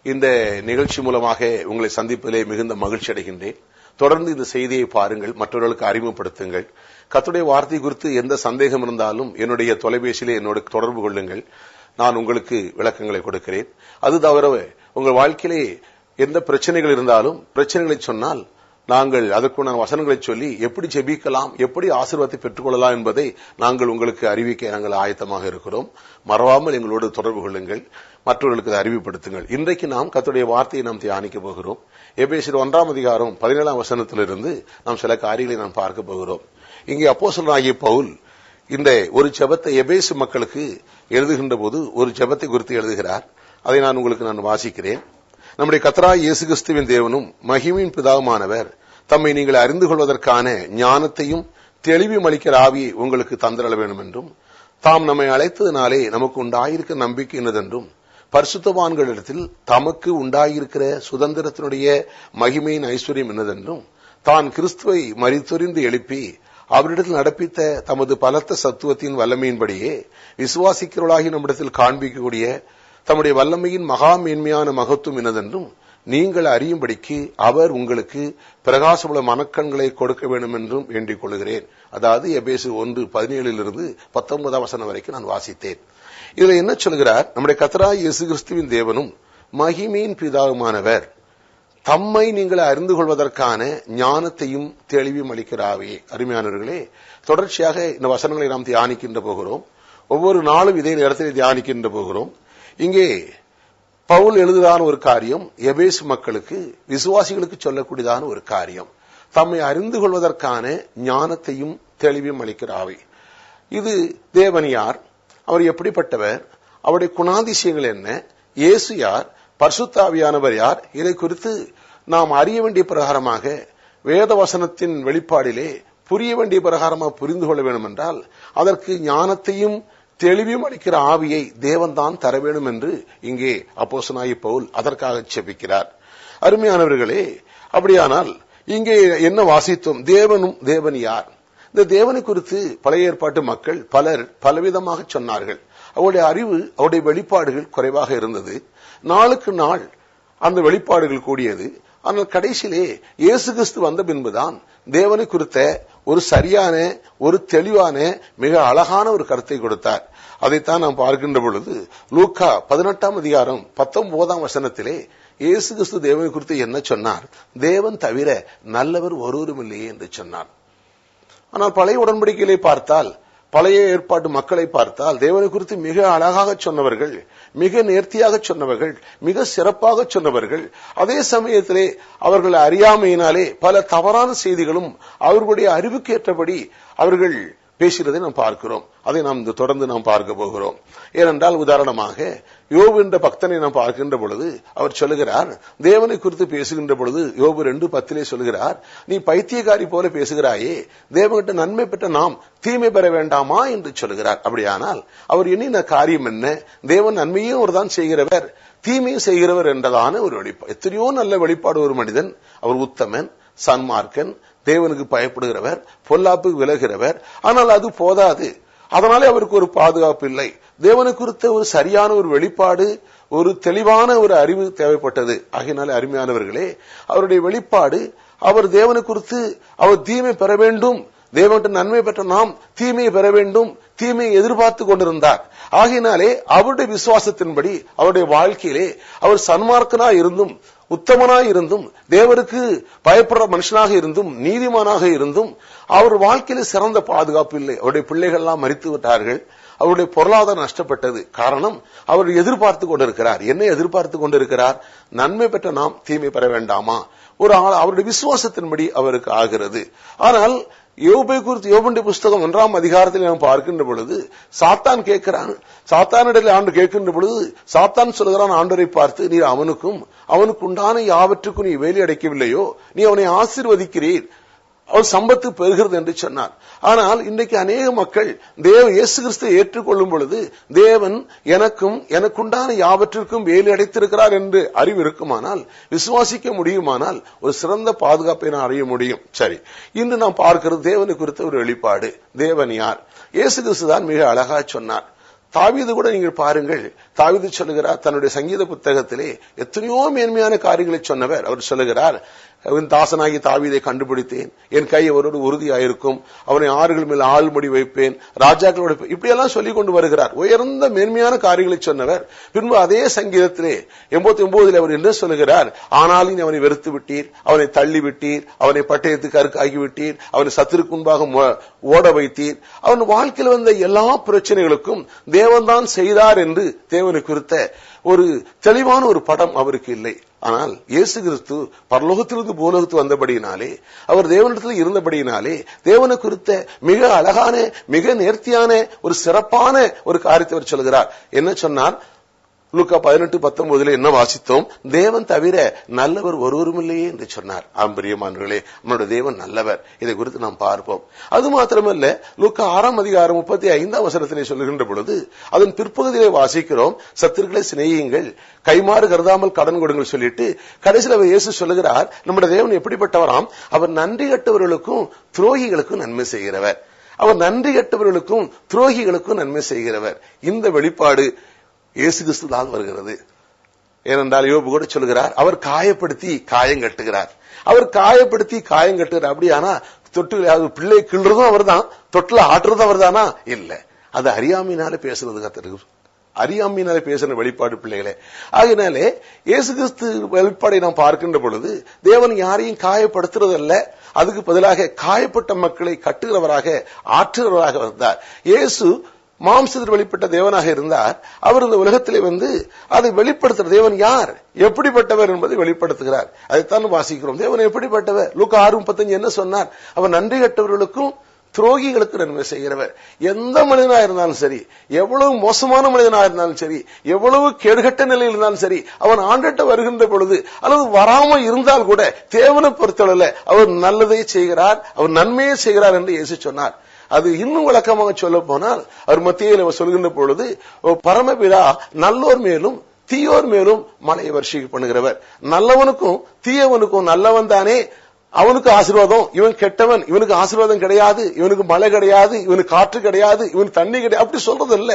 இந்த நிகழ்ச்சி மூலமாக உங்களை சந்திப்பதிலே மிகுந்த மகிழ்ச்சி அடைகின்றேன். தொடர்ந்து இந்த செய்தியை பாருங்கள், மற்றவர்களுக்கு அறிமுகப்படுத்துங்கள். கர்த்தருடைய வார்த்தை குறித்து எந்த சந்தேகம் இருந்தாலும் என்னுடைய தொலைபேசியிலே என்னோடு தொடர்பு கொள்ளுங்கள். நான் உங்களுக்கு விளக்கங்களை கொடுக்கிறேன். அது தவிர உங்கள் வாழ்க்கையிலே எந்த பிரச்சனைகள் இருந்தாலும் பிரச்சனைகளை சொன்னால் நாங்கள் அதற்குண்டான வசனங்களை சொல்லி எப்படி ஜெபிக்கலாம், எப்படி ஆசீர்வாதத்தை பெற்றுக் கொள்ளலாம் என்பதை நாங்கள் உங்களுக்கு அறிவிக்க நாங்கள் ஆயத்தமாக இருக்கிறோம். மறவாமல் எங்களோடு தொடர்பு கொள்ளுங்கள், மற்றவர்களுக்கு அதை அறிவுப்படுத்துங்கள். இன்றைக்கு நாம் கர்த்தருடைய வார்த்தையை நாம் தியானிக்க போகிறோம். எபேசியர் 1 அதிகாரம் 17 வசனத்திலிருந்து நாம் சில காரியங்களை நாம் பார்க்க போகிறோம். இங்கே அப்போஸ்தலனாகிய பவுல் இந்த ஒரு ஜெபத்தை எபேசு மக்களுக்கு எழுதுகின்ற போது ஒரு ஜெபத்தை குறித்து எழுதுகிறார். அதை நான் உங்களுக்கு வாசிக்கிறேன். நம்முடைய கர்த்தராகிய இயேசு கிறிஸ்துவின் தேவனும் மகிமையின் பிதாவுமானவர் தம்மை நீங்கள் அறிந்து கொள்வதற்கான ஞானத்தையும் தெளிவும் அளிக்கிற ஆவியை உங்களுக்கு தந்திரள வேண்டும் என்றும், தாம் நம்மை அழைத்ததினாலே நமக்கு உண்டாயிருக்கிற நம்பிக்கை என்னதென்றும், பரிசுத்தவான்களிடத்தில் தமக்கு உண்டாயிருக்கிற சுதந்திரத்தினுடைய மகிமையின் ஐஸ்வர்யம் என்னதென்றும், தான் கிறிஸ்துவை மரித்தொரிந்து எழுப்பி அவரிடத்தில் நடப்பித்த தமது பலத்த சத்துவத்தின் வல்லமையின்படியே விசுவாசிக்கிறவர்களாகி நம்மிடத்தில் காண்பிக்கக்கூடிய தம்முடைய வல்லமையின் மகா மேன்மையான மகத்துவம் என்னதென்றும் நீங்கள் அறியும்படிக்கு அவர் உங்களுக்கு பிரகாசமுள்ள மனக்கண்களை கொடுக்க வேண்டும் என்றும் வேண்டிக் கொள்கிறேன். அதாவது எபேசு 1:17 19 வசனம் வரைக்கும் நான் வாசித்தேன். இதுல என்ன சொல்கிறார்? நம்முடைய கர்த்தராகிய இயேசு கிறிஸ்துவின் தேவனும் மகிமையின் பிதாவுமானவர் தம்மை நீங்கள் அறிந்து கொள்வதற்கான ஞானத்தையும் தெளிவும் அளிக்கிற ஆவியே. அருமையானவர்களே, தொடர்ச்சியாக இந்த வசனங்களை நாம் தியானிக்கின்ற போகிறோம். ஒவ்வொரு நாளும் இதே நேரத்தில் தியானிக்கின்ற போகிறோம். இங்கே பவுல் எழுதுதான ஒரு காரியம் எபேசு மக்களுக்கு, விசுவாசிகளுக்கு சொல்லக்கூடியதான ஒரு காரியம். தம்மை அறிந்து கொள்வதற்கான ஞானத்தையும் தெளிவும் அளிக்கிற ஆவி. இது தேவன் யார், அவர் எப்படிப்பட்டவர், அவருடைய குணாதிசயங்கள் என்ன, இயேசு யார், பரிசுத்த ஆவியானவர் யார், இதை குறித்து நாம் அறிய வேண்டிய பிரகாரமாக வேத வசனத்தின் வெளிப்பாடிலே புரிய வேண்டிய பிரகாரமாக புரிந்து கொள்ள வேண்டும் என்றால் அதற்கு ஞானத்தையும் தெளிவும் அளிக்கிற ஆவியை தேவன்தான் தர வேண்டும் என்று இங்கே அப்போஸ்தலனாகிய பவுல் அதற்காக ஜெபிக்கிறார். அருமையானவர்களே, அப்படியானால் இங்கே என்ன வாசித்தோம்? தேவனும் தேவன் யார்? இந்த தேவனை குறித்து பழைய ஏற்பாட்டு மக்கள் பலர் பலவிதமாக சொன்னார்கள். அவருடைய அறிவு, அவருடைய வெளிப்பாடுகள் குறைவாக இருந்தது. நாளுக்கு நாள் அந்த வெளிப்பாடுகள் கூடியது. ஆனால் கடைசியிலே இயேசு கிறிஸ்து வந்த பின்புதான் தேவனை குறித்த ஒரு சரியான, ஒரு தெளிவான, மிக அழகான ஒரு கருத்தை கொடுத்தார். அதைத்தான் நாம் பார்க்கின்ற பொழுது லூக்கா 18 அதிகாரம் 19 வசனத்திலே இயேசு கிறிஸ்து தேவனை குறித்து என்ன சொன்னார்? தேவன் தவிர நல்லவர் ஒருவரும் இல்லையே என்று சொன்னார். ஆனால் பழைய உடன்படிக்கையிலே பார்த்தால், பழைய ஏற்பாட்டு மக்களை பார்த்தால் தேவனை குறித்து மிக அழகாக சொன்னவர்கள், மிக நேர்த்தியாக சொன்னவர்கள், மிக சிறப்பாக சொன்னவர்கள். அதே சமயத்திலே அவர்கள் அறியாமையினாலே பல தவறான செய்திகளும் அவர்களுடைய அறிவுக்கு ஏற்றபடி அவர்கள் பேசுகிறதை நாம் பார்க்கிறோம். அதை நாம் தொடர்ந்து நாம் பார்க்க போகிறோம். ஏனென்றால் உதாரணமாக யோபு என்ற பக்தனை நாம் பார்க்கின்ற பொழுது அவர் சொல்லுகிறார், தேவனை குறித்து பேசுகின்ற பொழுது யோபு 2:10 சொல்லுகிறார், நீ பைத்தியக்காரி போல பேசுகிறாயே, தேவன்கிட்ட நன்மை பெற்ற நாம் தீமை பெற வேண்டாமா என்று சொல்லுகிறார். அப்படியானால் அவர் எண்ணின காரியம் என்ன? தேவன் நன்மையும் ஒரு தான் செய்கிறவர், தீமையும் செய்கிறவர் என்றதான ஒரு வெளிப்பாடு. எத்தனையோ நல்ல வெளிப்பாடு. ஒரு மனிதன், அவர் உத்தமன், சன்மார்க்கன், தேவனுக்கு பயப்படுகிறவர், பொல்லாப்புக்கு விலகிறவர். ஆனால் அது போதாது. அதனாலே அவருக்கு ஒரு பாதுகாப்பு இல்லை. தேவனை குறித்த ஒரு சரியான ஒரு வெளிப்பாடு, ஒரு தெளிவான ஒரு அறிவு தேவைப்பட்டது. ஆகையினாலே அருமையானவர்களே, அவருடைய வெளிப்பாடு, அவர் தேவனை குறித்து அவர் தீமை பெற வேண்டும், தேவன்கிட்ட நன்மை பெற்ற நாம் தீமையை பெற வேண்டும், தீமையை எதிர்பார்த்து கொண்டிருந்தார். ஆகையினாலே அவருடைய விசுவாசத்தின்படி அவருடைய வாழ்க்கையிலே அவர் சன்மார்க்கனாய் இருந்தும், உத்தமனாய் இருந்தும், தேவருக்கு பயப்படுற மனுஷனாக இருந்தும், நீதிமானாக இருந்தும் அவர் வாழ்க்கையில சிறந்த பாதுகாப்பு இல்லை. அவருடைய பிள்ளைகள் எல்லாம் மரித்து விட்டார்கள். அவருடைய பொருளாதாரம் நஷ்டப்பட்டது. காரணம், அவர் எதிர்பார்த்து கொண்டிருக்கிறார். என்ன எதிர்பார்த்து கொண்டிருக்கிறார்? நன்மை பெற்ற நாம் தீமை பெற வேண்டாமா? ஒரு அவருடைய விசுவாசத்தின்படி அவருக்கு ஆகிறது. ஆனால் யோபை குறித்து யோபுடைய புஸ்தகம் 1 அதிகாரத்தில் நாம் பார்க்கின்ற பொழுது சாத்தான் கேட்கிறான். சாத்தானிடத்தில் ஆண்டு கேட்கின்ற பொழுது சாத்தான் சொல்கிறான் ஆண்டவரை பார்த்து, நீர் அவனுக்கு உண்டான யாவற்றுக்கும் நீ வேலி அடைக்கவில்லையோ, நீ அவனை ஆசீர்வதிக்கிறீர், அவர் சம்பத்து பெறுகிறது என்று சொன்னார். ஆனால் இன்றைக்கு அநேக மக்கள் இயேசு கிறிஸ்துவை ஏற்றுக்கொள்ளும் பொழுது தேவன் எனக்குண்டான யாவற்றிற்கும் வேலி அடைத்திருக்கிறார் என்று அறிவு இருக்குமானால், விசுவாசிக்க முடியுமானால் ஒரு சிறந்த பாதுகாப்பை நான் அறிய முடியும். சரி, இன்று நாம் பார்க்கிறது தேவனை குறித்த ஒரு வெளிப்பாடு. தேவன் யார்? இயேசு கிறிஸ்து தான் மிக அழகா சொன்னார், தாவீது கூட நீங்கள் பாருங்கள், தாவீது சொல்லுகிறார் தன்னுடைய சங்கீத புத்தகத்திலே எத்தனையோ மேன்மையான காரியங்களை சொன்னவர். அவர் சொல்லுகிறார், அவன் தாசனாகி தாவீதை கண்டுபிடித்தேன், என் கை அவரோடு உறுதியாயிருக்கும், அவனை ஆறுகள் மேல் ஆள்முடி வைப்பேன், ராஜாக்களோட இப்படியெல்லாம் சொல்லிக் கொண்டு வருகிறார். உயர்ந்த மேன்மையான காரியங்களை சொன்னவர். பின்பு அதே சங்கீதத்திலே 89 அவர் என்ன சொல்லுகிறார், ஆனாலும் அவனை வெறுத்து விட்டீர், அவனை தள்ளி விட்டீர், அவனை பட்டயத்துக்கு அறுக்காகி விட்டீர், அவனை சத்துருக்கு முன்பாக ஓட வைத்தீர். அவன் வாழ்க்கையில் வந்த எல்லா பிரச்சனைகளுக்கும் தேவன்தான் செய்தார் என்று தேவனை குறித்த ஒரு தெளிவான ஒரு படம் அவருக்கு இல்லை. ஆனால் இயேசு கிறிஸ்து பரலோகத்திலிருந்து பூலோகத்து வந்தபடியினாலே, அவர் தேவனிடத்தில் இருந்தபடியினாலே, தேவனை குறித்த மிக அழகான, மிக நேர்த்தியான ஒரு சிறப்பான ஒரு காரியத்தை அவர் சொல்கிறார். என்ன சொன்னார்? லூக்கா 18:19 என்ன வாசித்தோம்? தேவன் தவிர நல்லவர் ஒருவரும் இல்லையே என்று சொன்னார். பிரியமானவர்களே, நம்முடைய தேவன் நல்லவர். இதை குறித்து நாம் பார்ப்போம். அது மாத்திரமல்ல, லூக்கா 6:35 சொல்லுகின்ற பொழுது அதன் பிற்பகுதியிலே வாசிக்கிறோம், சத்துருக்களை சிநேகியுங்கள், கைமாறு கருதாமல் கடன் கொடுங்கள் சொல்லிட்டு கடைசியில் இயேசு சொல்லுகிறார், நம்முடைய தேவன் எப்படிப்பட்டவராம்? அவர் நன்றி கட்டவர்களுக்கும் துரோகிகளுக்கும் நன்மை செய்கிறவர். அவர் நன்றி கட்டவர்களுக்கும் துரோகிகளுக்கும் நன்மை செய்கிறவர். இந்த வெளிப்பாடு இயேசு கிறிஸ்து தான் வருகிறது. ஏனென்றால் யோபு கூட சொல்லுகிறார், அவர் காயப்படுத்தி காயம் கட்டுகிறார். அவர் காயப்படுத்தி காயம் கட்டுகிறார். அப்படியானா தொட்டு பிள்ளை கிள்றதும் அவர் தான், தொட்டில ஆட்டுறதும் அவர் தானா? இல்ல, அது அறியாமையினால பேசுறது கத்திருக்கு, அறியாமையினால பேசுற வெளிப்பாடு பிள்ளைகளே. ஆகினாலே இயேசு கிறிஸ்து வெளிப்பாடை நாம் பார்க்கின்ற பொழுது தேவன் யாரையும் காயப்படுத்துறது அல்ல, அதுக்கு பதிலாக காயப்பட்ட மக்களை கட்டுகிறவராக, ஆற்றுகிறவராக வந்தார். இயேசு மாம்சத்தில் வெளிப்பட்ட தேவனாக இருந்தார். அவர் இந்த உலகத்திலே வந்து அதை வெளிப்படுத்துற தேவன் யார், எப்படிப்பட்டவர் என்பதை வெளிப்படுத்துகிறார். அதைத்தான் வாசிக்கிறோம். தேவன் எப்படிப்பட்டவர்? லூக்கா 6:35 என்ன சொன்னார்? அவர் நன்றி கட்டவர்களுக்கும் துரோகிகளுக்கு நன்மை செய்கிறவர். எந்த மனிதனா இருந்தாலும் சரி, எவ்வளவு மோசமான மனிதனா இருந்தாலும் சரி, எவ்வளவு கேடுகட்ட நிலையில் இருந்தாலும் சரி, அவன் ஆண்டிட்ட வருகின்ற பொழுது அல்லது வராம இருந்தால் கூட தேவனை பொறுத்தளவில் அவர் நல்லதை செய்கிறார், அவர் நன்மையை செய்கிறார் என்று இயேசு சொன்னார். அது இன்னும் விளக்கமாக சொல்ல போனால் அவர் மத்தியில் சொல்கின்ற பொழுது, பரமபிதா நல்லோர் மேலும் தீயோர் மேலும் மழையை வருஷிக்க பண்ணுகிறவர். நல்லவனுக்கும் தீயவனுக்கும் நல்லவன் தானே அவனுக்கு ஆசீர்வாதம், இவன் கெட்டவன் இவனுக்கு ஆசீர்வாதம் கிடையாது, இவனுக்கு மழை கிடையாது, இவனுக்கு காற்று கிடையாது, இவனுக்கு தண்ணி கிடையாது, அப்படி சொல்றது இல்ல.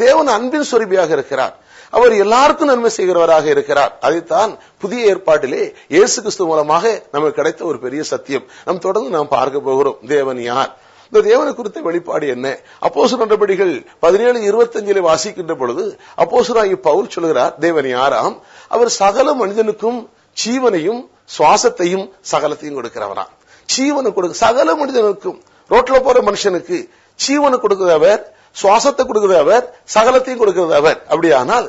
தேவன் அன்பின் சொரூபியாக இருக்கிறார். அவர் எல்லாருக்கும் நன்மை செய்கிறவராக இருக்கிறார். அதைத்தான் புதிய ஏற்பாட்டிலே இயேசு கிறிஸ்து மூலமாக நமக்கு கிடைத்த ஒரு பெரிய சத்தியம். நாம் தொடர்ந்து நாம் பார்க்க போகிறோம். தேவன் யார்? இந்த தேவனை குறித்த வெளிப்பாடு என்ன? அப்போஸ்தலர் நடபடிகள் 17:25 வாசிக்கின்ற பொழுது அப்போஸ்தலனாகிய பவுல் சொல்கிறார், தேவன் யாராம்? அவர் சகல மனிதனுக்கும் ஜீவனையும் சுவாசத்தையும் சகலத்தையும் கொடுக்கிறவரா. ஜீவனை கொடுக்க சகல மனிதனுக்கும், ரோட்ல போற மனுஷனுக்கு ஜீவனை கொடுக்கிறவர், சுவாசத்தை கொடுக்கிறவர், சகலத்தையும் கொடுக்கிறவர். அப்படியானால்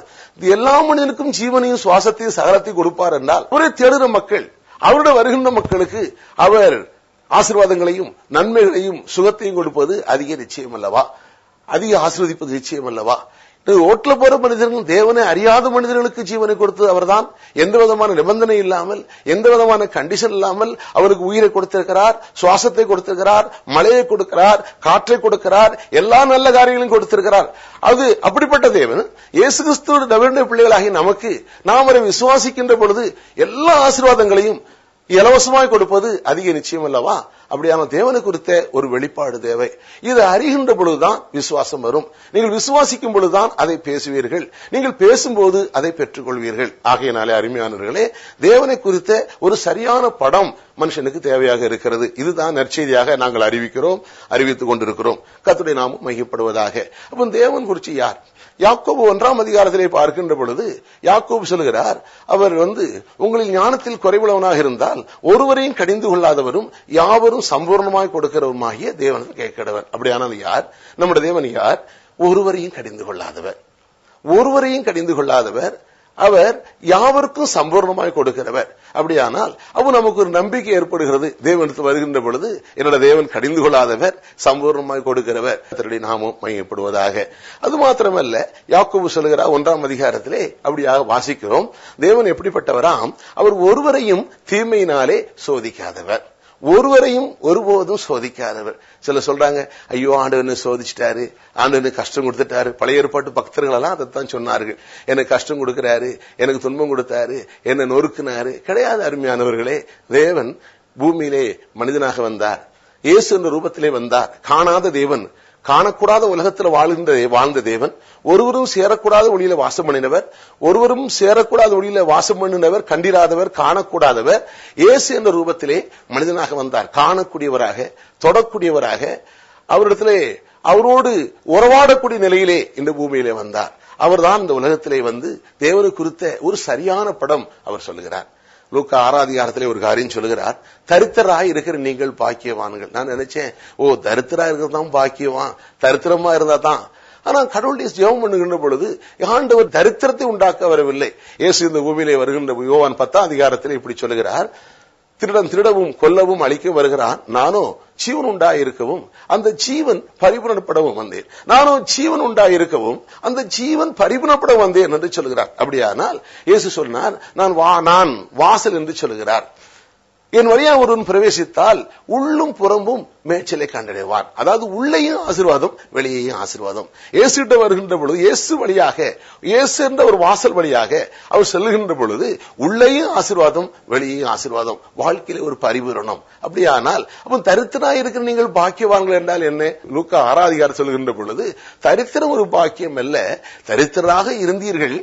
எல்லா மனிதனுக்கும் ஜீவனையும் சுவாசத்தையும் சகலத்தையும் கொடுப்பார் என்றால், ஒரே தேடுற மக்கள், அவருடைய வருகின்ற மக்களுக்கு அவர் ஆசீர்வாதங்களையும் நன்மைகளையும் சுகத்தையும் கொடுப்பது அதிக நிச்சயம் அல்லவா? அதிக ஆசீர்வதிப்பது நிச்சயம் அல்லவா? ஓட்டுல போற மனிதர்கள், தேவனை அறியாத மனிதர்களுக்கு ஜீவனை கொடுத்தது அவர்தான். எந்த விதமான நிபந்தனை இல்லாமல், எந்த விதமான கண்டிஷன் இல்லாமல் அவருக்கு உயிரை கொடுத்திருக்கிறார், சுவாசத்தை கொடுத்திருக்கிறார், மழையை கொடுக்கிறார், காற்றை கொடுக்கிறார், எல்லா நல்ல காரியங்களையும் கொடுத்திருக்கிறார். அது அப்படிப்பட்ட தேவன் இயேசு கிறிஸ்துவோட நவீன பிள்ளைகளாகி நமக்கு நாம் அவரை விசுவாசிக்கின்ற பொழுது எல்லா ஆசீர்வாதங்களையும் இலவசமாய் கொடுப்பது அதிக நிச்சயம் அல்லவா? அப்படியான தேவனை குறித்த ஒரு வெளிப்பாடு தேவை. இதை அறிகின்ற பொழுதுதான் விசுவாசம் வரும். நீங்கள் விசுவாசிக்கும் பொழுதுதான் அதை பேசுவீர்கள், நீங்கள் பேசும்போது அதை பெற்றுக் கொள்வீர்கள். ஆகையினாலே அருமையானவர்களே, தேவனை குறித்த ஒரு சரியான படம் மனுஷனுக்கு தேவையாக இருக்கிறது. இதுதான் நற்செய்தியாக நாங்கள் அறிவித்துக் கொண்டிருக்கிறோம். கர்த்தருடைய நாமம் மகிமைப்படுவதாக. அப்ப தேவன் குறித்து யார்? யாக்கோபு 1 பார்க்கின்ற பொழுது யாக்கோபு சொல்கிறார், அவர் உங்களில் ஞானத்தில் குறைவுள்ளவனாக இருந்தால் ஒருவரையும் கடிந்து கொள்ளாதவரும் யாவரும் சம்பூர்ணமாய் கொடுக்கிறவருமாகிய தேவன் கேட்கிறவர். அப்படியானால் யார் நம்முடைய தேவன்? யார்? ஒருவரையும் கடிந்து கொள்ளாதவர். ஒருவரையும் கடிந்து கொள்ளாதவர். அவர் யாவருக்கும் சம்பூர்ணமாய் கொடுக்கிறவர். அப்படியானால் அப்போ நமக்கு ஒரு நம்பிக்கை ஏற்படுகிறது. தேவனுக்கு வருகின்ற பொழுது என்னோட தேவன் கடிந்து கொள்ளாதவர், சம்பூர்ணமாய் கொடுக்கிறவர். கர்த்தருடைய நாமம் மகிமைப்படுவதாக. அது மாத்திரமல்ல, யாக்கோபு சொல்கிறார் 1 அப்படியாக வாசிக்கிறோம், தேவன் எப்படிப்பட்டவராம்? அவர் ஒருவரையும் தீமையினாலே சோதிக்காதவர், ஒருவரையும் ஒருபோதும் சோதிக்காதவர். சில சொல்றாங்க, ஐயோ ஆண்டவனை சோதிச்சிட்டாரு, ஆண்டவனை கஷ்டம் கொடுத்துட்டாரு. பழைய ஏற்பாட்டு பக்தர்கள் எல்லாம் அதைத்தான் சொன்னார்கள், எனக்கு கஷ்டம் கொடுக்கிறாரு, எனக்கு துன்பம் கொடுத்தாரு, என்ன நொறுக்குனாரு. கிடையாது அருமையானவர்களே. தேவன் பூமியிலே மனிதனாக வந்தார், இயேசு என்ற ரூபத்திலே வந்தார். காணாத தேவன் காணக்கூடாத உலகத்தில் வாழ்ந்த தேவன், ஒருவரும் சேரக்கூடாத ஒளியில வாசம் பண்ணினவர், ஒருவரும் சேரக்கூடாத ஒளியில வாசம் பண்ணினவர், கண்டிராதவர், காணக்கூடாதவர் இயேசு என்ற ரூபத்திலே மனிதனாக வந்தார். காணக்கூடியவராக, தொடக்கூடியவராக, அவரிடத்திலே அவரோடு உறவாடக்கூடிய நிலையிலே இந்த பூமியிலே வந்தார். அவர்தான் இந்த உலகத்திலே வந்து தேவனை குறித்த ஒரு சரியான படம் அவர் சொல்லுகிறார். லூக்கா 6ஆம் அதிகாரத்திலே ஒரு காரியம் சொல்லுகிறார், தரித்திரராய் இருக்கிற நீங்கள் பாக்கியவான்கள். நான் நினைச்சேன், தரித்திரா இருக்கிறதான் பாக்கியவான், தரித்திரமா இருந்தா தான். ஆனா கடவுளுடைய ஜெபம் பண்ணுகின்ற பொழுது ஆண்டவர் தரித்திரத்தை உண்டாக்க வரவில்லை. இயேசு இந்த பூமியிலே வருகின்ற யோவான் 10ஆம் அதிகாரத்திலே இப்படி சொல்லுகிறார், திருடன் திருடவும் கொல்லவும் அழிக்க வருகிறான், நானோ ஜீவன் உண்டாயிருக்கவும் அந்த ஜீவன் பரிபூரணப்படவும் வந்தேன். நானோ ஜீவன் உண்டாயிருக்கவும் அந்த ஜீவன் பரிபூரணப்பட வந்தேன் என்று சொல்கிறார். அப்படியானால் இயேசு சொன்னார், நான் வாசல் என்று சொல்லுகிறார். என் வழியா ஒருவன் பிரவேசித்தால் உள்ளும் புறம்பும் மேய்ச்சலை கண்டடைவான். அதாவது உள்ளேயும் ஆசீர்வாதம், வெளியேயும் ஆசீர்வாதம். இயேசுகிட்ட வருகின்ற பொழுது, இயேசு வழியாக, இயேசு என்ற ஒரு வாசல் வழியாக அவர் செல்லுகின்ற பொழுது உள்ளேயும் ஆசீர்வாதம், வெளியேயும் ஆசீர்வாதம், வாழ்க்கையில ஒரு பரிபூரணம். அப்படியானால் அவன் தரித்திரனாய் இருக்கிற நீங்கள் பாக்கியவான்கள் என்றால் என்ன? லூக்கா 6ஆம் அதிகாரம் சொல்லுகின்ற பொழுது, தரித்திரம் ஒரு பாக்கியம் அல்ல. தரித்திரராக இருந்தீர்கள்,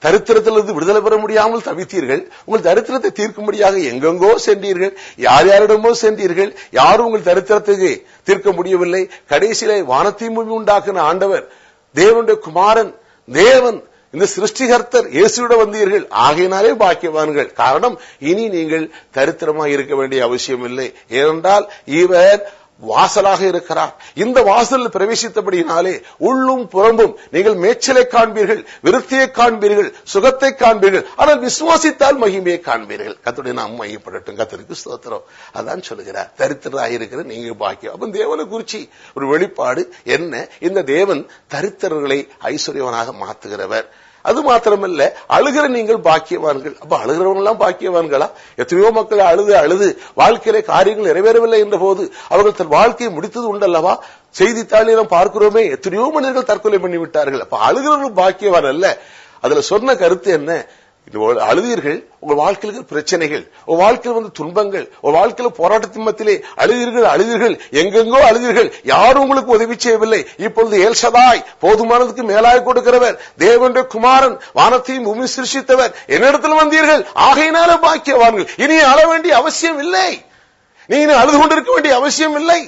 தரித்திரத்திலிருந்து விடுதலை பெற முடியாமல் தவித்தீர்கள், உங்கள் தரித்திரத்தை தீர்க்கும்படியாக எங்கெங்கோ சென்றீர்கள், யார் யாரிடமோ சென்றீர்கள், யாரும் உங்கள் தரித்திரத்தை தீர்க்க முடியவில்லை. கடைசியிலே வானத்தையும் பூமி உண்டாக்கின ஆண்டவர், தேவனுடைய குமாரன், தேவன், இந்த சிருஷ்டிகர்த்தர் இயேசுவிட வந்தீர்கள், ஆகையினாலே பாக்கியவான்கள். காரணம், இனி நீங்கள் தரித்திரமாக இருக்க வேண்டிய அவசியம் இல்லை. ஏனென்றால் இவர் வாசலாக இருக்கிறார். இந்த வாசலில் பிரவேசித்தபடியினாலே உள்ளும் புறம்பும் நீங்கள் மேய்ச்சலை காண்பீர்கள், விருத்தியை காண்பீர்கள், சுகத்தை காண்பீர்கள். ஆனால் விசுவாசித்தால் மகிமையை காண்பீர்கள். கர்த்தருடைய நாமம் மகிமைப்படட்டும். கர்த்தருக்கு ஸ்தோத்திரம். அதான் சொல்லுகிறார், தரித்திரராக இருக்கிற நீங்க பாக்கியம். அப்ப தேவனை குறிச்சி ஒரு வெளிப்பாடு என்ன? இந்த தேவன் தரித்திரர்களை ஐஸ்வர்யவனாக மாற்றுகிறவர். அது மாத்திரமல்ல, அழுகிற நீங்கள் பாக்கியவான்கள். அப்ப அழுகிறவங்க எல்லாம் பாக்கியவான்களா? எத்தனையோ மக்கள் அழுது வாழ்க்கையிலே காரியங்கள் நிறைவேறவில்லை என்ற போது அவர்கள் தன் வாழ்க்கையை முடித்தது உண்டல்லவா? செய்தித்தாளிலும் பார்க்கிறோமே, எத்தனையோ மனிதர்கள் தற்கொலை பண்ணிவிட்டார்கள். அப்ப அழுகிறவர்கள் பாக்கியவான் அல்ல. அதுல சொன்ன கருத்து என்ன? அழுதீர்கள், உங்க வாழ்க்கையில் பிரச்சனைகள், உங்க வாழ்க்கையில் வந்து துன்பங்கள், உங்க வாழ்க்கையில் போராட்டத்தின் மத்தியிலே அழுதீர்கள், எங்கெங்கோ அழுதீர்கள், யாரும் உங்களுக்கு உதவி செய்யவில்லை. இப்பொழுது ஏல்ஷதாய், போதுமானதுக்கு மேலாய் கொடுக்கிறவர், தேவனுடைய குமாரன், வானத்தையும் பூமி சிருஷ்டித்தவர் என்னிடத்தில் வந்தீர்கள், ஆகையினால பாக்கியவான்கள். இனி அழ வேண்டிய அவசியம் இல்லை, நீ அழுது கொண்டிருக்க வேண்டிய அவசியம் இல்லை.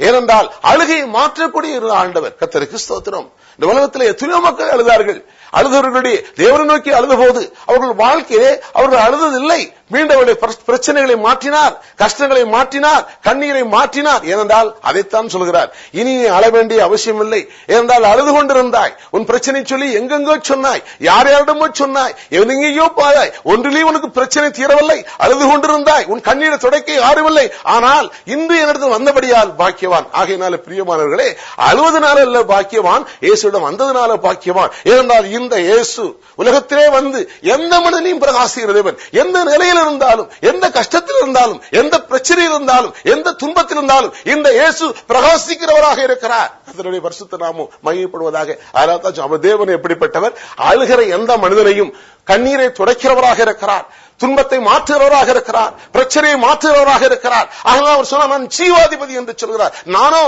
ஏனென்றால் அழுகையை மாற்றக்கூடிய ஆண்டவர். கர்த்தருக்கு ஸ்தோத்திரம். இந்த உலகத்தில் எத்தனையோ மக்கள் அழுதார்கள். அழுதவர்களுடைய தேவனை நோக்கி அழுத போது அவர்கள் வாழ்க்கையிலே அவர்கள் அழுததில்லை. மீண்டும் பிரச்சனைகளை மாற்றினார், கஷ்டங்களை மாற்றினார், கண்ணீரை மாற்றினார். ஏனென்றால் அதைத்தான் சொல்கிறார், இனி நீ அழ வேண்டிய அவசியம் இல்லை. ஏனென்றால் அழுது கொண்டிருந்தாய், உன் பிரச்சனை சொல்லி எங்கெங்கோ சொன்னாய், யார் யாரிடமோ சொன்னாய், எங்கெங்கேயோ போயாய், ஒன்றிலேயும் உனக்கு பிரச்சனை தீரவில்லை, அழுது கொண்டிருந்தாய், உன் கண்ணீரை துடைக்க யாருமில்லை. ஆனால் இன்று என்னிடத்தில் வந்தபடியால் பாக்கியவான். ஆகையினால பிரியமானவர்களே, அழுவதனால அல்ல பாக்கியவான், இயேசுவிடம் வந்ததனால பாக்கியவான். ஏனென்றால் இந்த இயேசு உலகத்திலே வந்து எந்த மனிதனையும் பிரகாசிக்கிறவன், எந்த நிலையில் இருந்தாலும், எந்த கஷ்டத்தில் இருந்தாலும், எந்த பிரச்சனையில் இருந்தாலும், எந்த துன்பத்தில் இருந்தாலும் இந்த இயேசு பிரகாசிக்கிறவராக இருக்கிறார். அதனுடைய பரிசுத்த நாமம் மகிமைப்படுவதாக. அதனால்தான் அவர் தேவன் எப்படிப்பட்டவர்? அழுகிற எந்த மனிதனையும் கண்ணீரை துடைக்கிறவராக இருக்கிறார், துன்பத்தை மாற்றுகிறவராக இருக்கிறார், பிரச்சனையை மாற்றுகிறவராக இருக்கிறார். ஆகவே அவர் சொன்னார், நான் ஜீவாதிபதி என்று சொல்கிறார். நானோ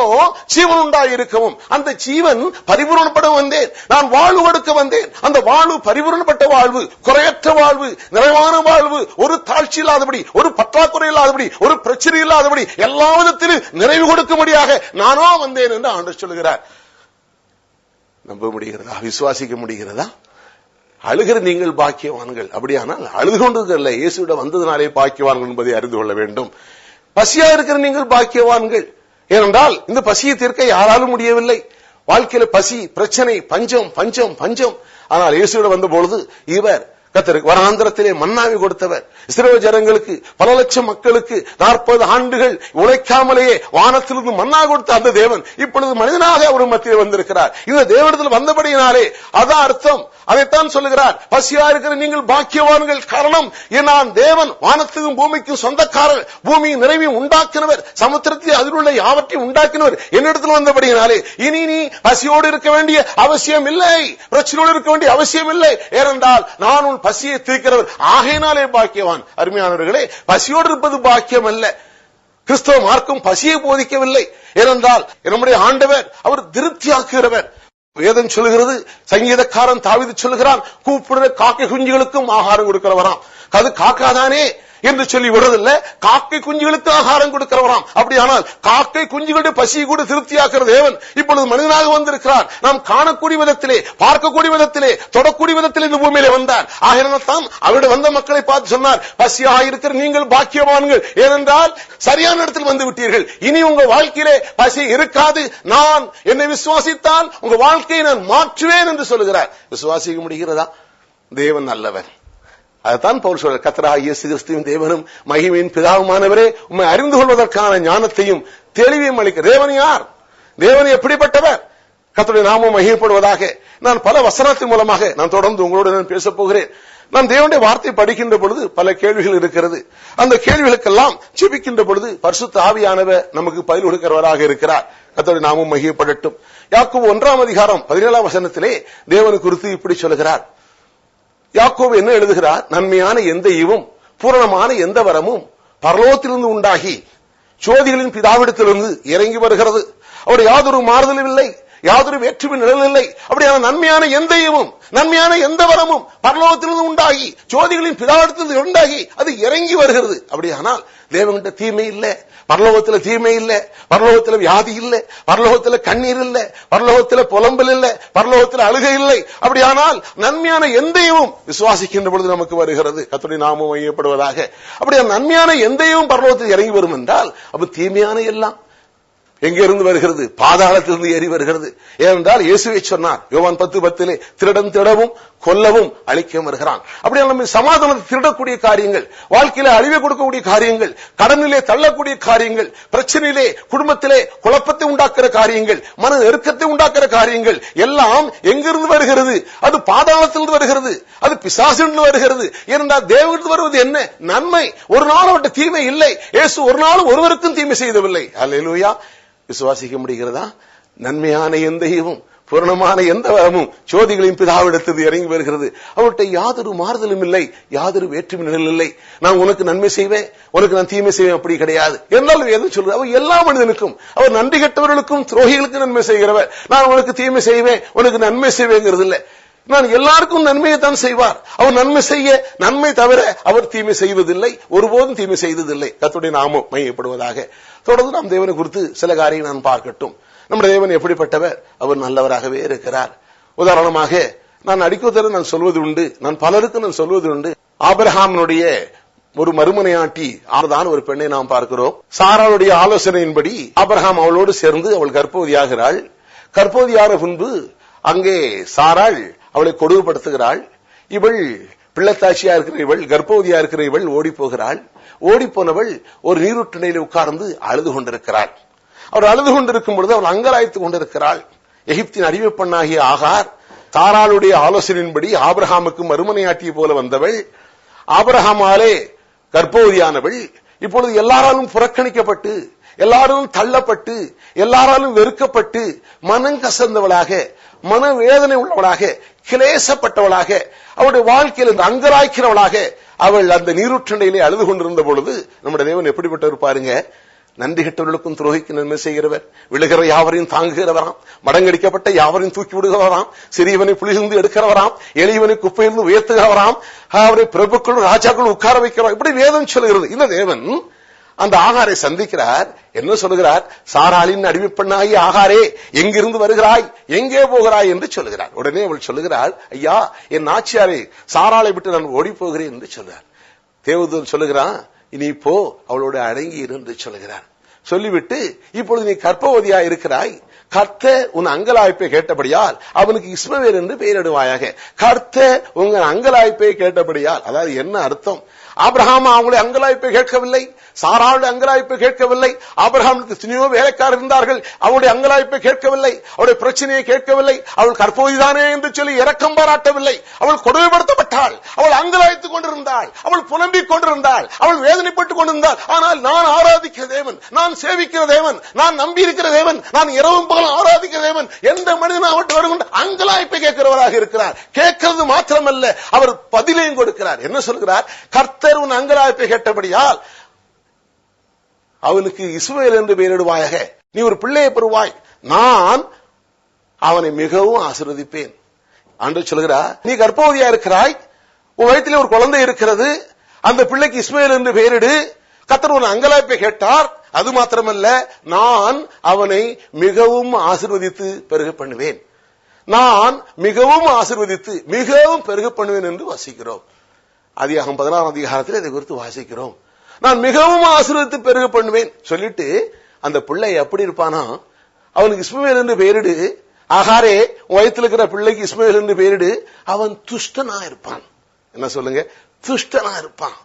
ஜீவன் உண்டாயிருக்கவும் அந்த ஜீவன் பரிபூரணப்பட வந்தேன், நான் வாழ்வு கொடுக்க வந்தேன். அந்த வாழ்வு பரிபூரணப்பட்ட வாழ்வு, குறையற்ற வாழ்வு, நிறைவான வாழ்வு, ஒரு தாழ்ச்சி இல்லாதபடி, ஒரு பற்றாக்குறை இல்லாதபடி, ஒரு பிரச்சனை இல்லாதபடி, எல்லா விதத்திலும் நிறைவு கொடுக்கும்படியாக நானோ வந்தேன் என்று ஆண்டவர் சொல்கிறார். நம்ப முடிகிறதா? விசுவாசிக்க முடிகிறதா? அழுகிற நீங்கள் பாக்கியவான்கள். அப்படியானால் அழுது கொண்டிருக்கல, இயேசுவிடம் வந்ததினாலே பாக்கியவான்கள் என்பதை அறிந்து கொள்ள வேண்டும். பசியா இருக்கிற நீங்கள் பாக்கியவான்கள். ஏனென்றால் இந்த பசியை தீர்க்க யாராலும் முடியவில்லை. வாழ்க்கையில பசி, பிரச்சனை, பஞ்சம். ஆனால் இயேசுவிடம் வந்த பொழுது இவர் கர்த்தருக்கு வனாந்திரத்திலே மன்னாவை கொடுத்தவர். இஸ்ரவேல் ஜனங்களுக்கு, பல லட்சம் மக்களுக்கு 40 ஆண்டுகள் உழைக்காமலேயே வானத்திலிருந்து மன்னா கொடுத்த அந்த தேவன் இப்பொழுது மனிதனாக அவர் மத்தியில் வந்திருக்கிறார். இந்த தேவனிடத்தில் வந்தபடியினாலே அதான் அர்த்தம். அதைத்தான் சொல்லுகிறார், பசியா இருக்கிற நீங்கள் பாக்கியவான்கள். காரணம், நான் தேவன், வானத்துக்கும் பூமிக்கும் சொந்தக்காரர், பூமியின் நிறைவையும் உண்டாக்கினவர், சமுத்திரத்தை அதிலுள்ள யாவற்றையும் உண்டாக்கினவர் என்னிடத்தில் வந்தபடியினாலே இனி நீ பசியோடு இருக்க வேண்டிய அவசியம் இல்லை, பிரச்சனையோடு இருக்க வேண்டிய அவசியம் இல்லை. ஏனென்றால் நான் உன் பசியை தீர்க்கிறவர், ஆகையினாலே பாக்கியவான். அருமையானவர்களே, பசியோடு இருப்பது பாக்கியம் அல்ல, கிறிஸ்தவ மார்க்கம் பசியை போதிக்கவில்லை. ஏனென்றால் நம்முடைய ஆண்டவர் அவர் திருப்தியாக்குகிறவர். வேதம் சொல்லுகிறது, சங்கீதக்காரன் தாவீது சொல்லுகிறான், கூப்பிடுற காக்கை குஞ்சுகளுக்கும் ஆகாரம் கொடுக்கிறவராம். அது காக்காதானே என்று சொல்லி விடுறதில்லை, காக்கை குஞ்சுகளுக்கு ஆகாரம் கொடுக்கிறவராம். அப்படியானால் காக்கை குஞ்சுகளுடைய பசியை கூட திருப்தியாக்குற தேவன் இப்பொழுது மனிதனாக வந்திருக்கிறார். நாம் காணக்கூடிய விதத்திலே, பார்க்கக்கூடிய விதத்திலே, தொடக்கூடிய விதத்திலே இந்த பூமியிலே வந்தார். ஆகையினால் தான் அவருடைய வந்த மக்களை பார்த்து சொன்னார், பசியாக இருக்கிற நீங்கள் பாக்கியவான்கள், ஏனென்றால் சரியான இடத்தில் வந்து விட்டீர்கள். இனி உங்க வாழ்க்கையிலே பசி இருக்காது. நான் என்னை விசுவாசித்தால் உங்க வாழ்க்கையை நான் மாற்றுவேன் என்று சொல்லுகிறார். விசுவாசிக்க முடிகிறதா? தேவன் நல்லவர். அதுதான் பவுல் சொல்றார், கர்த்தராகிய இயேசு கிறிஸ்துவின் தேவனும் மகிமையின் பிதாவுமானவரே, உம்மை அறிந்து கொள்வதற்கான ஞானத்தையும் தெளிவையும் அளிக்க. தேவன் யார்? தேவன் எப்படிப்பட்டவர்? கர்த்தருடைய நாமம் மகிமைப்படுவதாக. நான் பல வசனத்தின் மூலமாக நான் தொடர்ந்து உங்களோடு நான் பேசப் போகிறேன். நான் தேவனுடைய வார்த்தை படிக்கின்ற பொழுது பல கேள்விகள் இருக்கிறது. அந்த கேள்விகளுக்கெல்லாம் ஜெபிக்கின்ற பொழுது பரிசுத்த ஆவியானவர் நமக்கு பதில் கொடுக்கிறவராக இருக்கிறார். கர்த்தருடைய நாமம் மகிமைப்படட்டும். யாக்கோபு 1 அதிகாரம் 17 வசனத்திலே தேவனை குறித்து இப்படி சொல்லுகிறார். யாக்கோபு என்ன எழுதுகிறார்? நன்மையான எந்த ஈவும் பூரணமான எந்த வரமும் பரலோகத்திலிருந்து உண்டாகி ஜோதிகளின் பிதாவிடத்திலிருந்து இறங்கி வருகிறது. அவர் யாதொரு மாறுதலும் இல்லை, யாதொரு வேற்றுமை நிழல் இல்லை. அப்படியான நன்மையான எந்த ஈவும், நன்மையான எந்த வரமும் பரலோகத்திலிருந்து உண்டாகி ஜோதிகளின் பிதாவிடத்திலிருந்து உண்டாகி அது இறங்கி வருகிறது. அப்படியானால் தேவன்கிட்ட தீமை இல்லை, பரலோகத்தில் தீமை இல்லை, பரலோகத்தில் வியாதி இல்லை, பரலோகத்தில் கண்ணீர் இல்லை, பரலோகத்தில் புலம்பல் இல்லை, பரலோகத்தில் அழுகை இல்லை. அப்படியானால் நன்மையான எந்தையும் விசுவாசிக்கின்ற பொழுது நமக்கு வருகிறது. கர்த்தருடைய நாமம் மகிமைப்படுவதாக. அப்படியே நன்மையான எந்தையும் பரலோகத்தில் இறங்கி வரும் என்றால் அப்ப தீமையான எல்லாம் எங்கே இருந்து வருகிறது? பாதாளத்திலிருந்து ஏறி வருகிறது. ஏனென்றால் இயேசுவை சொன்னார் யோவான் 10:10 திருடன் திடவும் கொல்லவும் அழிக்க வருகிறான். அப்படியே நம்ம சமாதானத்தை திருடக்கூடிய காரியங்கள், வாழ்க்கையில அழிவை கொடுக்கக்கூடிய காரியங்கள், கடனிலே தள்ளக்கூடிய காரியங்கள், பிரச்சனையிலே குடும்பத்திலே குழப்பத்தை உண்டாக்குற காரியங்கள், மன நெருக்கத்தை உண்டாக்குற காரியங்கள் எல்லாம் எங்கிருந்து வருகிறது? அது பாதாளத்திலிருந்து வருகிறது, அது பிசாசிலிருந்து வருகிறது. ஏனென்றால் தேவனிடத்தில் வருவது என்ன? நன்மை. ஒரு நாள் அவருடைய தீமை இல்லை. இயேசு ஒரு நாளும் ஒருவருக்கும் தீமை செய்தவில்லை. அல்லேலூயா. விசுவாசிக்க முடிகிறதா? நன்மையான எந்த ஈவும் பூரணமான எந்த வரமும் ஜோதிகளின் பிதாவிடத்தில் இறங்கி வருகிறது. அவர்கிட்ட யாதொரு மாறுதலும் இல்லை, யாதொரு வேற்றுமை நிழல் இல்லை. நான் உனக்கு நன்மை செய்வேன், உனக்கு நான் தீமை செய்வேன், அப்படி கிடையாது. என்றாலும் எது சொல்றது? அவர் எல்லா மனிதனுக்கும், அவர் நன்றி கெட்டவர்களுக்கும் துரோகிகளுக்கும் நன்மை செய்கிறவர். நான் உனக்கு தீமை செய்வேன், உனக்கு நன்மை செய்வேங்கிறது இல்லை. நான் எல்லாருக்கும் நன்மையை தான் செய்வார். அவர் நன்மை செய்ய, நன்மை தவிர அவர் தீமை செய்வதில்லை, ஒருபோதும் தீமை செய்ததில்லை. கர்த்தருடைய நாமம் மகிமைப்படுவதாக. தொடர்ந்து நாம் தேவனை குறித்து சில காரியங்களை நான் பார்க்கட்டும். நம்முடைய தேவன் எப்படிப்பட்டவர்? அவர் நல்லவராகவே இருக்கிறார். உதாரணமாக நான் அடிக்கோத்தர நான் சொல்வது உண்டு, நான் பலருக்கு நான் சொல்வது உண்டு. ஆபிரகாமினுடைய ஒரு மறுமனையாட்டி ஆறுதான் ஒரு பெண்ணை நாம் பார்க்கிறோம். சாராளுடைய ஆலோசனையின்படி ஆபிரகாம் அவளோடு சேர்ந்து அவள் கர்ப்பவதியாகிறாள். கர்ப்பவதியான பின்பு அங்கே சாராள் அவளை கொடுமைப்படுத்துகிறாள். இவள் பிள்ளைத்தாட்சியா இருக்கிற இவள், கர்ப்பவதியா இருக்கிற இவள் ஓடி போகிறாள். ஓடி போனவள் ஒரு நீரூற்றணையில் உட்கார்ந்து அழுது கொண்டிருக்கிறாள். அவர் அழுது கொண்டிருக்கும் பொழுது அவள் அங்கலாய்த்துக் கொண்டிருக்கிறாள். எகிப்தின் அடிமை பெண்ணாகிய ஆகார் சாராளுடைய ஆலோசனையின்படி ஆபிரகாமுக்கு மறுமனையாட்டிய போல வந்தவள், ஆபிரகாமாலே கர்ப்பவதியானவள் இப்பொழுது எல்லாராலும் புறக்கணிக்கப்பட்டு, எல்லாரும் தள்ளப்பட்டு, எல்லாராலும் வெறுக்கப்பட்டு, மனம் கசந்தவளாக, மனவேதனை உள்ளவளாக, கிளேசப்பட்டவளாக, அவருடைய வாழ்க்கையில் அங்கராய்க்கிறவளாக அவள் அந்த நீரூற்றண்டையிலே அழுது கொண்டிருந்த பொழுது நம்முடைய தேவன் எப்படிப்பட்டவர் பாருங்க. நன்றி கெட்டவர்களுக்கும் துரோகிக்கு நன்மை செய்கிறவர், விழுகிற யாவரையும் தாங்குகிறவராம், மடங்கடிக்கப்பட்ட யாவரையும் தூக்கி விடுகிறவராம், சிறியவனை புலியிலிருந்து எடுக்கிறவராம், எளியவனை குப்பையிலிருந்து உயர்த்துகிறவராம், அவரை பிரபுக்களும் ராஜாக்களும் உட்கார வைக்கிறவராம். இப்படி வேதம் சொல்கிறது. இந்த தேவன் அந்த ஆகாரை சந்திக்கிறார். என்ன சொல்லுகிறார்? சாராளின் அடிமைப்பெண்ணாகி ஆகாரே, எங்கிருந்து வருகிறாய், எங்கே போகிறாய் என்று சொல்லுகிறார். உடனே அவள் சொல்லுகிறாள், ஐயா என் நாச்சியாரே, சாராளை விட்டு நான் ஓடி போகிறேன் என்று சொல்றார். தேவதூதன் சொல்லுகிறான், இனி போ, அவளோட அடங்கி என்று சொல்லுகிறார். சொல்லிவிட்டு இப்பொழுது நீ கர்ப்பவதியா இருக்கிறாய், கர்த்தர் உன் அங்கலாய்ப்பை கேட்டபடியால் அவனுக்கு இஸ்மவேல் என்று பெயரிடுவாயாக. கர்த்தர் உங்க அங்கலாய்ப்பை கேட்டபடியால், அதாவது என்ன அர்த்தம்? ஆபிரகாம் அவங்களுடைய அங்கலாய்ப்பை கேட்கவில்லை, சாராளுடைய அங்கலாய்ப்பை கேட்கவில்லை. ஆபிரகாமுக்கு எத்தனையோ வேலைக்காரர் இருந்தார்கள், அவருடைய அங்கலாய்ப்பை கேட்கவில்லை, அவருடைய பிரச்சனையை கேட்கவில்லை. அவள் கர்ப்பவதிதானே என்று சொல்லி இரக்கம் பாராட்டவில்லை. அவள் கொடுமைப்படுத்தப்பட்டாள், அவள் அங்கலாய்த்துக் கொண்டிருந்தாள், அவள் புலம்பிக் கொண்டிருந்தாள், அவள் வேதனைப்பட்டுக் கொண்டிருந்தாள். ஆனால் நான் ஆராதிக்கிற தேவன், நான் சேவிக்கிற தேவன், நான் நம்பி இருக்கிற தேவன், நான் இரவும் பகலும் ஆராதிக்கிற தேவன் எந்த மனிதன் அவற்றை வருகின்ற அங்கலாய்ப்பை கேட்கிறவராக இருக்கிறார். கேட்கிறது மாத்திரமல்ல, அவர் பதிலையும் கொடுக்கிறார். என்ன சொல்கிறார்? கர்த்தர் உன் அங்கலாய்ப்பை கேட்டபடியால் அவனுக்கு இஸ்மவேல் என்று பெயரிடுவாயாக, நீ ஒரு பிள்ளையை பெறுவாய், நான் அவனை மிகவும் ஆசீர்வதிப்பேன். ஆண்டவர் சொல்கிறார், நீ கர்ப்பவதியா இருக்கிறாய், உன் வயிற்றிலே ஒரு குழந்தை இருக்கிறது, அந்த பிள்ளைக்கு இஸ்மவேல் என்று பெயரிடு. கர்த்தர் ஒரு அங்கலாய்ப்பை கேட்டார். அது மாத்திரமல்ல, நான் அவனை மிகவும் ஆசீர்வதித்து பெருக பண்ணுவேன், நான் மிகவும் ஆசீர்வதித்து மிகவும் பெருக பண்ணுவேன் என்று வாசிக்கிறோம். ஆதியாகமம் 16 அதிகாரத்தில் இதை குறித்து வாசிக்கிறோம். நான் மிகவும் ஆசீர்வதித்து பெருக பண்ணுவேன் சொல்லிட்டு அந்த பிள்ளை எப்படி இருப்பானா, அவனுக்கு இஸ்மவேல் என்று பெயரிடு, ஆகாரே வயிற்றில் இருக்கிற பிள்ளைக்கு இஸ்மவேல் என்று பெயரிடு. அவன் துஷ்டனா இருப்பான். என்ன சொல்லுங்க? துஷ்டனா இருப்பான்.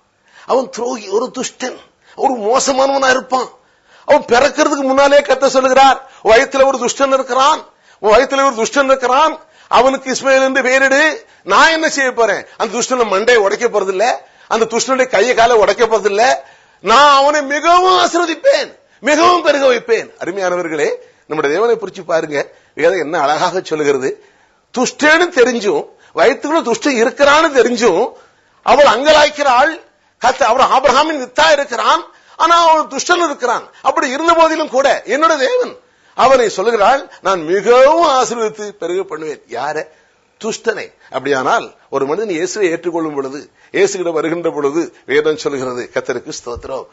அவன் துரோகி, ஒரு துஷ்டன், ஒரு மோசமானவனா இருப்பான். அவன் பிறக்கிறதுக்கு முன்னாலே கர்த்தர் சொல்லுகிறார், வயிற்றில் ஒரு துஷ்டன் இருக்கிறான், வயிற்றில் ஒரு துஷ்டன் இருக்கிறான், அவனுக்கு இஸ்மவேல் என்று பெயரிடு. நான் என்ன செய்ய போறேன்? அந்த துஷ்டனை மண்டையை உடைக்க போறதில்ல, அந்த துஷ்டனுடைய கையை காலை உடைக்க போறதில்ல, நான் அவனை மிகவும் ஆசீர்வதிப்பேன், மிகவும் பெருக வைப்பேன். அருமையானவர்களே, நம்முடைய தேவனை குறிச்சு பாருங்க, வேதம் என்ன அழகாக சொல்லுகிறது. துஷ்டன்னு தெரிஞ்சும், வயிற்றுக்குள்ள துஷ்டன் இருக்கிறான்னு தெரிஞ்சும் அவள் அங்கலாய்க்கிறாள். அவர் ஆபிரகாமின் வித்தா இருக்கிறான், ஆனா அவன் துஷ்டன் இருக்கிறான். அப்படி இருந்த போதிலும் கூட என்னோட தேவன் அவனை சொல்லுகிறாள், நான் மிகவும் ஆசீர்வதித்து பெருக பண்ணுவேன். யார? துஷ்டனை. அப்படியானால் ஒரு மனிதன் இயேசுவை ஏற்றுக்கொள்ளும் பொழுது, இயேசுகிட்ட வருகின்ற பொழுது வேதம் சொல்லுகிறது, கர்த்தருக்கு ஸ்தோத்திரம்,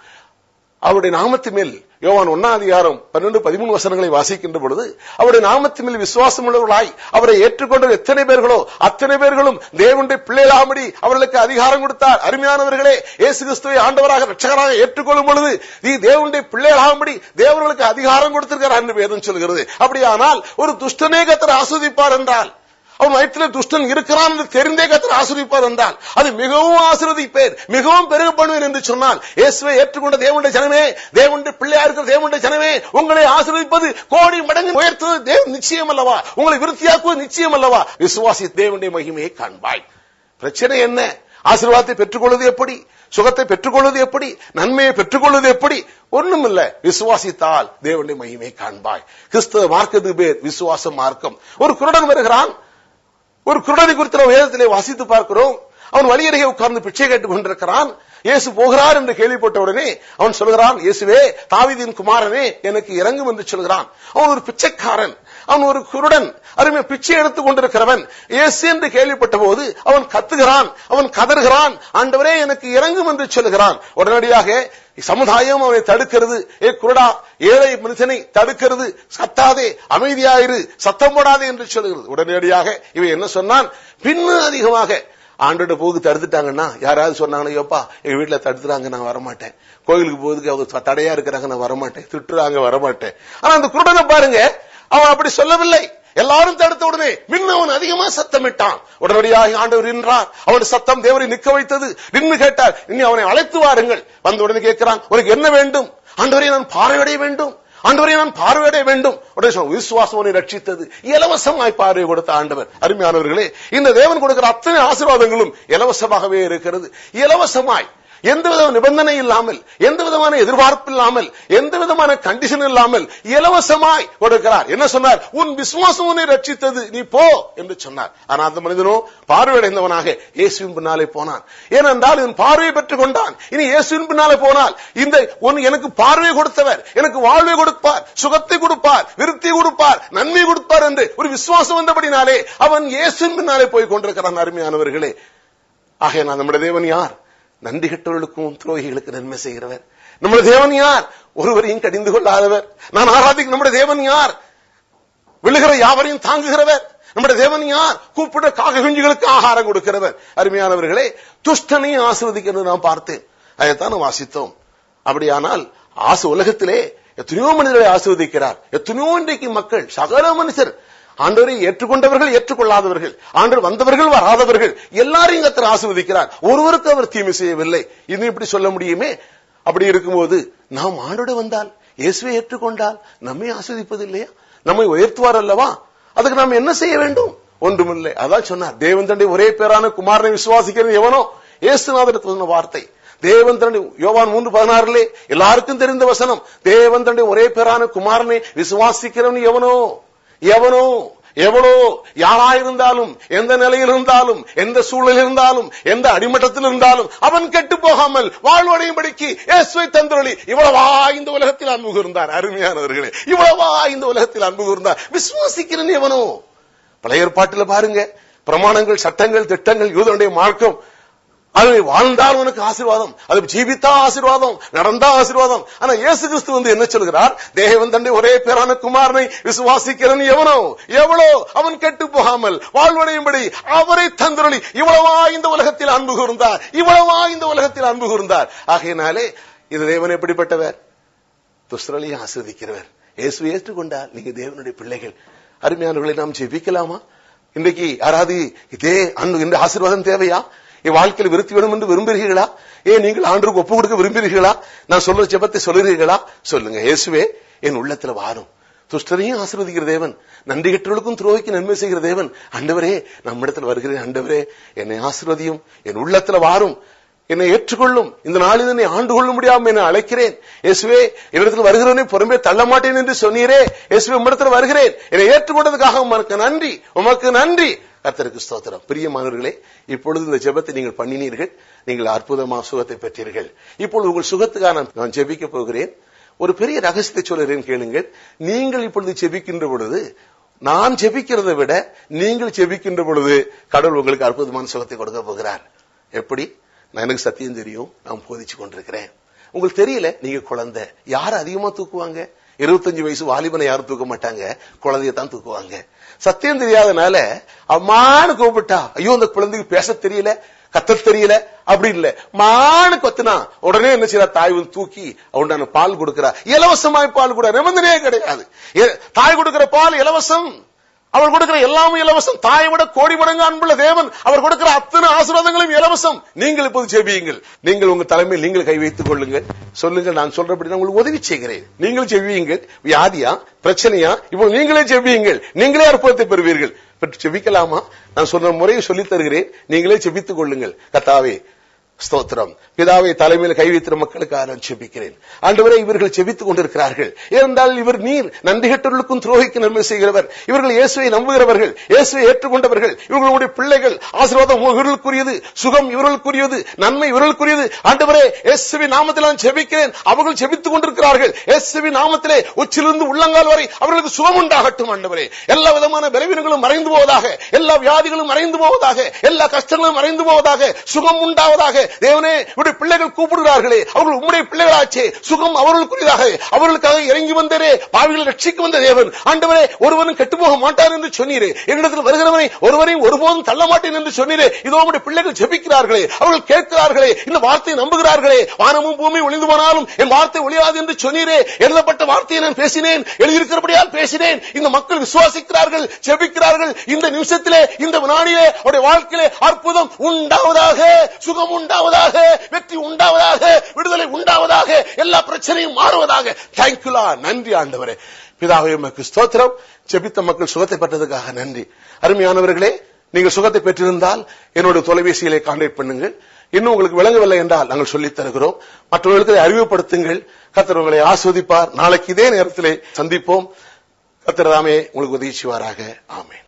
அவருடைய நாமத்தின் மேல் யோவான் 1 அதிகாரம் 12-13 வசனங்களை வாசிக்கின்ற பொழுது, அவருடைய நாமத்தின் மேல் விசுவாசம் உள்ளவர்களாய் அவரை ஏற்றுக்கொண்ட எத்தனை பேர்களோ அத்தனை பேர்களும் தேவனுடைய பிள்ளைகளாகும்படி அவர்களுக்கு அதிகாரம் கொடுத்தார். அருமையானவர்களே, இயேசு கிறிஸ்துவை ஆண்டவராக இரட்சகராக ஏற்றுக்கொள்ளும் பொழுது நீ தேவனுடைய பிள்ளைகளாகும்படி தேவர்களுக்கு அதிகாரம் கொடுத்திருக்கிறார் என்று வேதம் சொல்கிறது. அப்படியானால் ஒரு துஷ்டனே கர்த்தர் ஆசீர்வதிப்பார் என்றால், அவன் வயிற்றில் துஷ்டன் இருக்கிறான் என்று தெரிந்தே கர்த்தர் ஆசீர்வதிப்பார் என்றால், அது மிகவும் ஆசீர்வதிப்பேன், மிகவும் பெருக பண்ணுவேன் என்று சொன்னால், இயேசுவை ஏற்றுக்கொண்ட தேவனுடைய ஜனமே, தேவனுடைய பிள்ளையா இருக்கிற தேவனுடைய ஜனமே, உங்களை ஆசீர்வதிப்பது கோடி மடங்கு உயர்த்துவது தேவன் நிச்சயம் அல்லவா, உங்களை விருத்தியாக்குவது நிச்சயம் அல்லவா. விசுவாசி தேவனுடைய மகிமையை காண்பாய். பிரச்சனை என்ன? ஆசீர்வாதத்தை பெற்றுக்கொள்வது எப்படி? சுகத்தை பெற்றுக்கொள்வது எப்படி? நன்மையை பெற்றுக்கொள்வது எப்படி? ஒண்ணும் இல்ல. விசுவாசித்தால் தேவனுடைய மகிமையை காண்பாய். கிறிஸ்தவ மார்க்கத்துக்கு பேர் விசுவாச மார்க்கம். ஒரு குருடன் வருகிறான். ஒரு குருடனை குறித்து வேதத்திலே வாசித்து பார்க்கிறோம். அவன் வழியருகே உட்கார்ந்து பிச்சை கேட்டுக் கொண்டிருக்கிறான். இயேசு போகிறார் என்று கேள்விப்பட்ட உடனே அவன் சொல்கிறான், இயேசுவே, தாவீதின் குமாரனே, எனக்கு இறங்கும் என்று சொல்கிறான். அவன் ஒரு பிச்சைக்காரன், அவன் ஒரு குருடன், அருமை பிச்சை எடுத்துக் கொண்டிருக்கிறவன். இயேசு என்று கேள்விப்பட்ட போது அவன் கத்துகிறான், அவன் கதறுகிறான், ஆண்டவரே எனக்கு இறங்கும் என்று சொல்கிறான். உடனடியாக சமுதாயம் அவனை தடுக்கிறது. ஏ குருடா, ஏழை மனுஷனை தடுக்கிறது, சத்தாதே, அமைதியாயிரு, சத்தம் போடாதே என்று சொல்கிறது. உடனடியாக இவன் என்ன சொன்னான்? பின்னும் அதிகமாக ஆண்டோட போக்கு தடுத்துட்டாங்கன்னா, யாராவது சொன்னாங்கன்னா, யோப்பா எங்க வீட்டுல தடுத்துறாங்க, நான் வரமாட்டேன், கோயிலுக்கு போறதுக்கு அவங்க தடையா இருக்கிறாங்க, நான் வரமாட்டேன், திட்டுறாங்க, வரமாட்டேன். ஆனா அந்த குருடனை பாருங்க, அவன் அப்படி சொல்லவில்லை. எல்லாரும் தடுத்த உடனே இன்னும் அவன் அதிகமா சத்தமிட்டான். உடனடியாக ஆண்டவர் நின்றார். அவன் சத்தம் தேவரை நிற்க வைத்தது. நின்று கேட்டார், இனி அவனை அழைத்து வாருங்கள். வந்த உடனே கேட்கிறான், உனக்கு என்ன வேண்டும்? ஆண்டவரை நான் பார்வையடைய வேண்டும், ஆண்டவரை நான் பார்வையடைய வேண்டும். உடனே விசுவாசம் அவனை ரட்சித்தது. இலவசமாய் பார்வை கொடுத்த ஆண்டவர். அருமையானவர்களே, இந்த தேவன் கொடுக்கிற அத்தனை ஆசீர்வாதங்களும் இலவசமாகவே இருக்கிறது. இலவசமாய், எந்த விதமான நிபந்தனை இல்லாமல், எந்த விதமான எதிர்பார்ப்பு இல்லாமல், எந்த விதமான கண்டிஷன் இல்லாமல் இலவசமாய் கொடுக்கிறார். என்ன சொன்னார்? உன் விசுவாசம் உன்னை ரட்சித்தது, நீ போ என்று சொன்னார். ஆனா அந்த மனிதனோ பார்வையடைந்தவனாக இயேசுவின் பின்னாலே போனான். ஏனென்றால் இவன் பார்வையை பெற்றுக் கொண்டான். இனி இயேசுவின் பின்னாலே போனால் இந்த எனக்கு பார்வையை கொடுத்தவர் எனக்கு வாழ்வை கொடுப்பார், சுகத்தை கொடுப்பார், விருத்தி கொடுப்பார், நன்மை கொடுப்பார் என்று ஒரு விசுவாசம் வந்தபடினாலே அவன் இயேசுவின் பின்னாலே போய் கொண்டிருக்கிறான். அருமையானவர்களே, ஆக நான் நம்முடைய தேவன் யார்? நன்றி கெட்டவர்களுக்கும் துரோகிகளுக்கு நன்மை செய்கிறவர். நம்முடைய தேவன் யார்? ஒருவரையும் கடிந்து கொள்ளாதவர். நான் ஆராதிக்கும் நம்முடைய தேவன் யார்? விழுகிற யாவரையும் தாங்குகிறவர். நம்முடைய தேவன் யார்? கூப்பிட காக குஞ்சுகளுக்கு ஆகாரம் கொடுக்கிறவர். அருமையானவர்களே, துஷ்டனையும் ஆசீர்வதிக்கிறது நான் பார்த்தேன், அதைத்தான் வாசித்தோம். அப்படியானால் உலகத்திலே எத்தனையோ மனிதர்களை ஆசீர்வதிக்கிறார். எத்தனையோ இன்றைக்கு மக்கள், சகல மனுஷர், ஆண்டவரை ஏற்றுக்கொண்டவர்கள், ஏற்றுக்கொள்ளாதவர்கள், ஆண்டவர் வந்தவர்கள், வராதவர்கள், எல்லாரையும் கர்த்தர் ஆசீர்வதிக்கிறார். ஒருவருக்கு அவர் தீமை செய்யவில்லை. இன்னும் இப்படி சொல்ல முடியுமே? அப்படி இருக்கும்போது நாம் ஆண்டோடு வந்தால், இயேசுவை ஏற்றுக்கொண்டால் நம்மை ஆசீர்வதிப்பது இல்லையா? நம்மை உயர்த்துவார் அல்லவா? அதுக்கு நாம் என்ன செய்ய வேண்டும்? ஒன்றுமில்லை. அதான் சொன்னார், தேவன் தன்னுடைய ஒரே பேரான குமாரனை விசுவாசிக்கிறது எவனோ, இயேசுநாதர் சொன்ன வார்த்தை. தேவன் தன்னுடைய யோவான் 3:16 எல்லாருக்கும் தெரிந்த வசனம். தேவன் தன்னுடைய ஒரே பேரான குமாரனை விசுவாசிக்கிறவன் எவனோ, எவனோ எவ்வளோ யாராயிருந்தாலும், எந்த நிலையில் இருந்தாலும், எந்த சூழலில் இருந்தாலும், எந்த அடிமட்டத்தில் இருந்தாலும் அவன் கெட்டு போகாமல் வாழ்வடையும்படிக்கு இயேசுவை தந்தருளி இவ்வளவா இந்த உலகத்தில் அன்பு கூர்ந்தார். அருமையானவர்களே, இவ்வளவா இந்த உலகத்தில் அன்பு கூர்ந்தார். விசுவாசிக்கிறேன் எவனோ. பழைய ஏற்பாட்டில் பாருங்க, பிரமாணங்கள், சட்டங்கள், திட்டங்கள், யூதனுடைய மார்க்கம், அது வாழ்ந்தால் உனக்கு ஆசீர்வாதம், அது ஜீவித்தா ஆசீர்வாதம், நடந்தா ஆசீர்வாதம். ஆனா இயேசு கிறிஸ்து என்ன சொல்கிறார்? தேவன் தன்னுடைய ஒரே பேரான குமாரனை விசுவாசிக்கிறவன் எவனோ எவ்வளோ அவன் கெட்டு போகாமல் வாழ்வடையும்படி அவரை தந்தருளி இவ்வளவா இந்த உலகத்தில் அன்பு கூர்ந்தார், இவ்வளவா இந்த உலகத்தில் அன்பு கூர்ந்தார். ஆகையினாலே இது தேவன் எப்படிப்பட்டவர்? துஷ்டர்களை ஆசீர்வதிக்கிறவர். இயேசுவை ஏற்றுக்கொண்டால் நீங்க தேவனுடைய பிள்ளைகள். அருமையானவர்களை நாம் ஜெபிக்கலாமா? இன்றைக்கு யாராவது இதே அன்பு, இந்த ஆசீர்வாதம் தேவையா? என் வாழ்க்கையில் விருத்தி வேணும் என்று விரும்புகிறீர்களா? ஏன் நீங்கள் ஆண்டவருக்கு ஒப்பு கொடுக்க விரும்புகிறீர்களா? நான் சொல்ற ஜெபத்தை சொல்லுகிறீர்களா? சொல்லுங்க. இயேசுவே என் உள்ளத்துல வாரும். துஷ்டரையும் ஆசீர்வதிக்கிற தேவன், நன்றி கெட்டவர்களுக்கும் துரோகிக்கு நன்மை செய்கிற தேவன். ஆண்டவரே, நம்மிடத்தில் வருகிறேன். ஆண்டவரே, என்னை ஆசீர்வதியும், என் உள்ளத்துல வாரும், என்னை ஏற்றுக்கொள்ளும், இந்த நாளில் என்னை ஆண்டு கொள்ள முடியாம என்னை அழைக்கிறேன். இயேசுவே, என்னிடத்தில் வருகிறவனை புறம்பே தள்ள மாட்டேன் என்று சொன்னீரே. இயேசுவே, உம்மிடத்தில் வருகிறேன், என்னை ஏற்றுக்கொண்டதுக்காக உமக்கு நன்றி, உமக்கு நன்றி. கர்த்தருக்கு ஸ்தோத்திரம். பிரியமானவர்களே, இப்பொழுது இந்த ஜெபத்தை நீங்கள் பண்ணினீர்கள், நீங்கள் அற்புதமான சுகத்தை பெற்றீர்கள். இப்பொழுது உங்கள் சுகத்துக்காக நான் ஜெபிக்க போகிறேன். ஒரு பெரிய ரகசியத்தை சொல்கிறேன், கேளுங்கள். நீங்கள் இப்பொழுது ஜெபிக்கின்ற பொழுது, நான் ஜெபிக்கிறதை விட நீங்கள் ஜெபிக்கின்ற பொழுது கடவுள் உங்களுக்கு அற்புதமான சுகத்தை கொடுக்க போகிறார். எப்படி? எனக்கு சத்தியம் தெரியும், நான் போதிச்சு கொண்டிருக்கிறேன். உங்களுக்கு தெரியல, நீங்க குழந்தை. யார் அதிகமா தூக்குவாங்க? 25 வயசு வாலிபனை யாரும் தூக்க மாட்டாங்க, குழந்தையத்தான் தூக்குவாங்க. சத்தியம் தெரியாதனால அம்மானு கூப்பிட்டா, ஐயோ அந்த குழந்தைக்கு பேச தெரியல, கத்த தெரியல, அப்படி இல்ல, மானு கொத்துனா உடனே என்ன செய்யறா? தாய் வந்து தூக்கி அவனுடைய பால் கொடுக்கிறா. இலவசமாய் பால் கூட நிபந்தனையே கிடையாது. தாய் கொடுக்கிற பால் இலவசம், அவர் கொடுக்கிற எல்லாமே இலவசம். தாயை விட கோடி மடங்கு அன்புள்ள தேவன், அவர் கொடுக்கிற அத்தனை ஆசீர்வாதங்களும் இலவசம். நீங்கள் இப்போது ஜெபியுங்கள். நீங்கள் உங்க தலைமையில் நீங்கள் கை வைத்துக் கொள்ளுங்கள். சொல்லுங்கள், நான் சொல்றபடி நான் உங்களுக்கு உதவி செய்கிறேன். நீங்கள் ஜெபியுங்கள். வியாதியா, பிரச்சனையா, இப்போ நீங்களே ஜெபியுங்கள். நீங்களே அற்புதத்தை பெறுவீர்கள். ஜெபிக்கலாமா? நான் சொன்ன முறையை சொல்லித் தருகிறேன், நீங்களே ஜெபித்துக் கொள்ளுங்கள். கர்த்தாவே ஸ்தோத்திரம். பிதாவை தலைமையில் கை வைத்திருக்கிற மக்களுக்காக நான் ஜெபிக்கிறேன். ஆண்டவரே, இவர்கள் ஜெபித்துக் கொண்டிருக்கிறார்கள். ஏனென்றால் இவர் நீர் நன்றி கெட்டவர்களுக்கும் துரோகிக்கு நன்மை செய்கிறவர். இவர்கள் இயேசுவை நம்புகிறவர்கள், இயேசுவை ஏற்றுக்கொண்டவர்கள், இவர்களுடைய பிள்ளைகள். ஆசீர்வாதம் இவர்களுக்குரியது, சுகம் இவர்களுக்குரியது, நன்மை இவர்களுக்குரியது. ஆண்டவரே, இயேசுவின் நாமத்தில் நான் ஜெபிக்கிறேன். அவர்கள் ஜெபித்துக் கொண்டிருக்கிறார்கள். இயேசுவின் நாமத்திலே உச்சிலிருந்து உள்ளங்கால் வரை அவர்களுக்கு சுகம் உண்டாகட்டும். ஆண்டவரே, எல்லா விதமான பலவீனங்களும் மறைந்து போவதாக, எல்லா வியாதிகளும் மறைந்து போவதாக, எல்லா கஷ்டங்களும் மறைந்து போவதாக, சுகம் உண்டாவதாக. தேவனே, உடைய பிள்ளைகள் கூப்பிடுகிறார்களே, அவர்கள் உம்முடைய பிள்ளைகளாச்சே, சுகம் அவர்களுக்குரியதாக. அவர்களுக்காக இறங்கி வந்தரே, பாவிகளை ரட்சிக்க வந்த தேவன். ஆண்டவரே, ஒருவனும் கெட்டு போக மாட்டார் என்று சொன்னீரே. என்னிடத்தில் வருகிறவனை ஒருவரையும் ஒருபோதும் தள்ள மாட்டேன் என்று சொன்னீரே. இதோ உம்முடைய பிள்ளைகள் ஜெபிக்கிறார்களே, அவர்கள் கேட்கிறார்களே, இந்த வார்த்தையை நம்புகிறார்களே. வானமும் பூமி ஒளிந்து போனாலும் என் வார்த்தை ஒளியாது என்று சொன்னீரே. எழுதப்பட்ட வார்த்தையை நான் பேசினேன், எழுதியிருக்கிறபடியால் பேசினேன். இந்த மக்கள் விசுவாசிக்கிறார்கள், ஜெபிக்கிறார்கள். இந்த நிமிஷத்திலே, இந்த வினாடியிலே அவருடைய வாழ்க்கையிலே அற்புதம் உண்டாவதாக, சுகம் உண்டாவதாக, வெற்றி உண்டாவதாக, விடுதலை உண்டாவதாக, எல்லா பிரச்சனையும் மாறுவதாக. தேங்க்யூலா, நன்றி ஆண்டவரே. பிதாவே, உமக்கு ஸ்தோத்திரம். ஜெபித்த மக்கள் சுகத்தை பெற்றதுக்காக நன்றி. அருமையானவர்களே, நீங்கள் சுகத்தை பெற்றிருந்தால் என்னோட தொலைபேசியிலே கான்டாக்ட் பண்ணுங்கள். இன்னும் உங்களுக்கு விளங்கவில்லை என்றால் நாங்கள் சொல்லித் தருகிறோம். மற்றவர்களுக்கு அறிவுப்படுத்துங்கள். கர்த்தர் உங்களை ஆஸ்வதிப்பார். நாளைக்கு இதே நேரத்திலே சந்திப்போம். கர்த்தர் தாமே உங்களுக்கு உதவி செய்வாராக. ஆமென்.